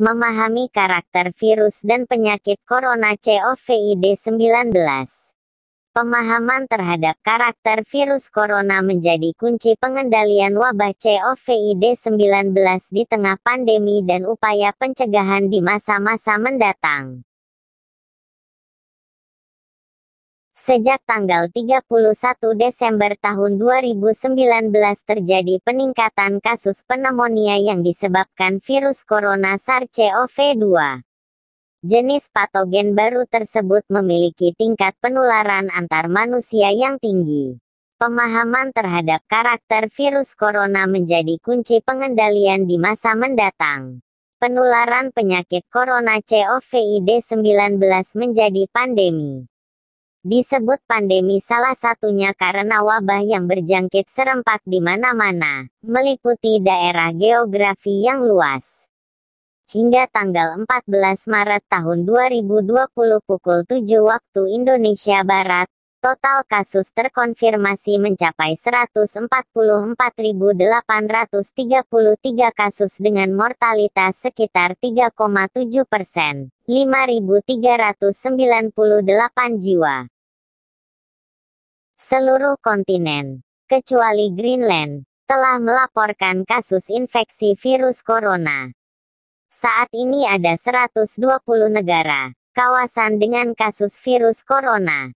Memahami karakter virus dan penyakit corona COVID-19. Pemahaman terhadap karakter virus corona menjadi kunci pengendalian wabah COVID-19 di tengah pandemi dan upaya pencegahan di masa-masa mendatang. Sejak tanggal 31 Desember tahun 2019 terjadi peningkatan kasus pneumonia yang disebabkan virus corona SARS-CoV-2. Jenis patogen baru tersebut memiliki tingkat penularan antar manusia yang tinggi. Pemahaman terhadap karakter virus corona menjadi kunci pengendalian di masa mendatang. Penularan penyakit corona COVID-19 menjadi pandemi. Disebut pandemi salah satunya karena wabah yang berjangkit serempak di mana-mana, meliputi daerah geografi yang luas. Hingga tanggal 14 Maret tahun 2020 pukul 7 waktu Indonesia Barat, total kasus terkonfirmasi mencapai 144.833 kasus dengan mortalitas sekitar 3,7%, 5.398 jiwa. Seluruh kontinen, kecuali Greenland, telah melaporkan kasus infeksi virus corona. Saat ini ada 120 negara, kawasan dengan kasus virus corona.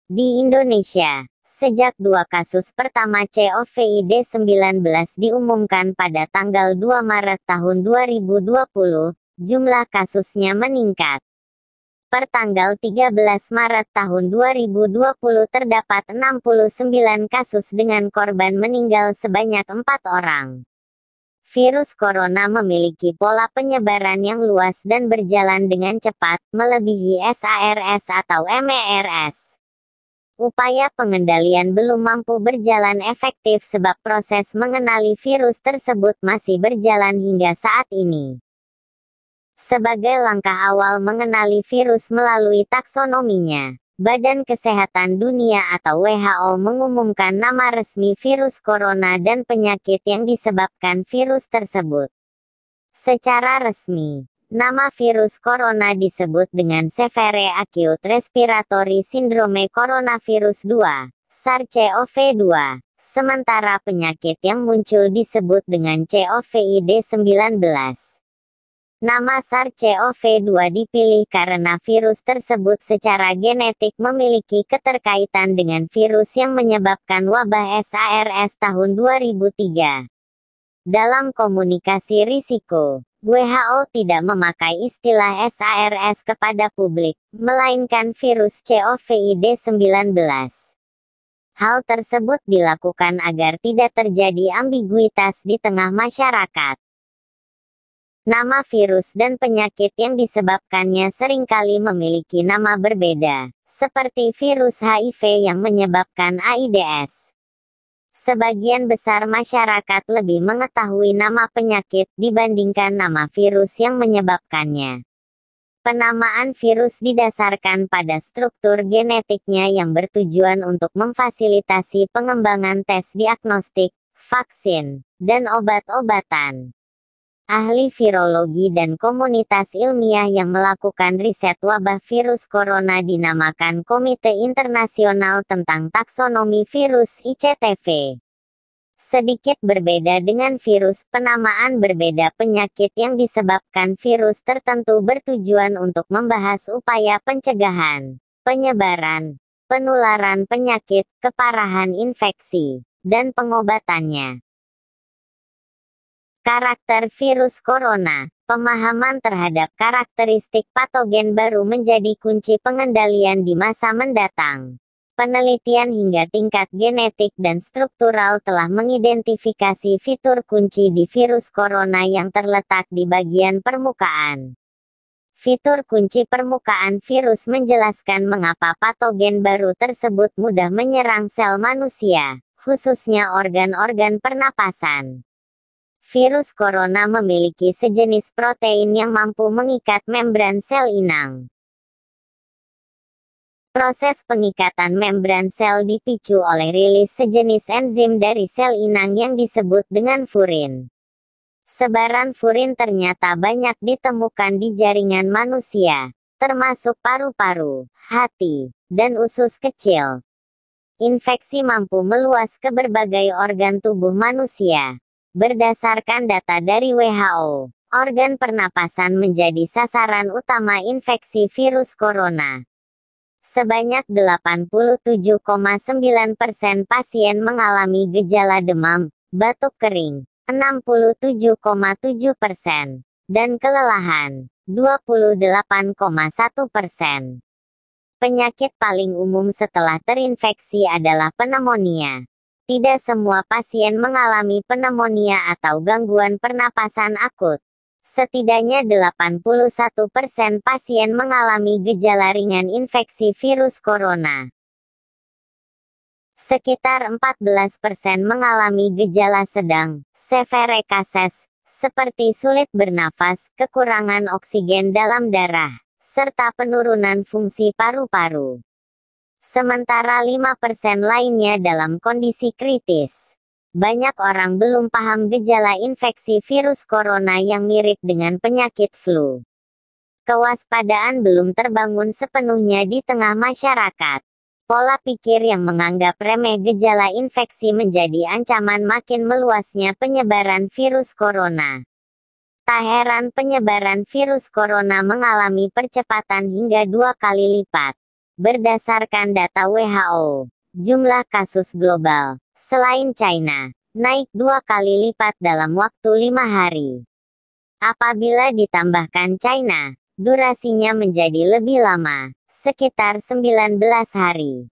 Di Indonesia, sejak 2 kasus pertama COVID-19 diumumkan pada tanggal 2 Maret tahun 2020, jumlah kasusnya meningkat. Per tanggal 13 Maret tahun 2020 terdapat 69 kasus dengan korban meninggal sebanyak 4 orang. Virus corona memiliki pola penyebaran yang luas dan berjalan dengan cepat, melebihi SARS atau MERS. Upaya pengendalian belum mampu berjalan efektif sebab proses mengenali virus tersebut masih berjalan hingga saat ini. Sebagai langkah awal mengenali virus melalui taksonominya, Badan Kesehatan Dunia atau WHO mengumumkan nama resmi virus corona dan penyakit yang disebabkan virus tersebut. Secara resmi, nama virus corona disebut dengan Severe Acute Respiratory Syndrome Coronavirus 2, SARS-CoV-2, sementara penyakit yang muncul disebut dengan COVID-19. Nama SARS-CoV-2 dipilih karena virus tersebut secara genetik memiliki keterkaitan dengan virus yang menyebabkan wabah SARS tahun 2003. Dalam komunikasi risiko, WHO tidak memakai istilah SARS kepada publik, melainkan virus COVID-19. Hal tersebut dilakukan agar tidak terjadi ambiguitas di tengah masyarakat. Nama virus dan penyakit yang disebabkannya seringkali memiliki nama berbeda, seperti virus HIV yang menyebabkan AIDS. Sebagian besar masyarakat lebih mengetahui nama penyakit dibandingkan nama virus yang menyebabkannya. Penamaan virus didasarkan pada struktur genetiknya yang bertujuan untuk memfasilitasi pengembangan tes diagnostik, vaksin, dan obat-obatan. Ahli virologi dan komunitas ilmiah yang melakukan riset wabah virus corona dinamakan Komite Internasional tentang Taksonomi Virus (ICTV). Sedikit berbeda dengan virus, penamaan berbeda penyakit yang disebabkan virus tertentu bertujuan untuk membahas upaya pencegahan, penyebaran, penularan penyakit, keparahan infeksi, dan pengobatannya. Karakter virus corona. Pemahaman terhadap karakteristik patogen baru menjadi kunci pengendalian di masa mendatang. Penelitian hingga tingkat genetik dan struktural telah mengidentifikasi fitur kunci di virus corona yang terletak di bagian permukaan. Fitur kunci permukaan virus menjelaskan mengapa patogen baru tersebut mudah menyerang sel manusia, khususnya organ-organ pernapasan. Virus corona memiliki sejenis protein yang mampu mengikat membran sel inang. Proses pengikatan membran sel dipicu oleh rilis sejenis enzim dari sel inang yang disebut dengan furin. Sebaran furin ternyata banyak ditemukan di jaringan manusia, termasuk paru-paru, hati, dan usus kecil. Infeksi mampu meluas ke berbagai organ tubuh manusia. Berdasarkan data dari WHO, organ pernapasan menjadi sasaran utama infeksi virus corona. Sebanyak 87,9% pasien mengalami gejala demam, batuk kering, 67,7%, dan kelelahan, 28,1%. Penyakit paling umum setelah terinfeksi adalah pneumonia. Tidak semua pasien mengalami pneumonia atau gangguan pernapasan akut. Setidaknya 81% pasien mengalami gejala ringan infeksi virus corona. Sekitar 14% mengalami gejala sedang, severe cases, seperti sulit bernafas, kekurangan oksigen dalam darah, serta penurunan fungsi paru-paru. Sementara 5% lainnya dalam kondisi kritis. Banyak orang belum paham gejala infeksi virus corona yang mirip dengan penyakit flu. Kewaspadaan belum terbangun sepenuhnya di tengah masyarakat. Pola pikir yang menganggap remeh gejala infeksi menjadi ancaman makin meluasnya penyebaran virus corona. Tak heran penyebaran virus corona mengalami percepatan hingga 2 kali lipat. Berdasarkan data WHO, jumlah kasus global, selain China, naik 2 kali lipat dalam waktu 5 hari. Apabila ditambahkan China, durasinya menjadi lebih lama, sekitar 19 hari.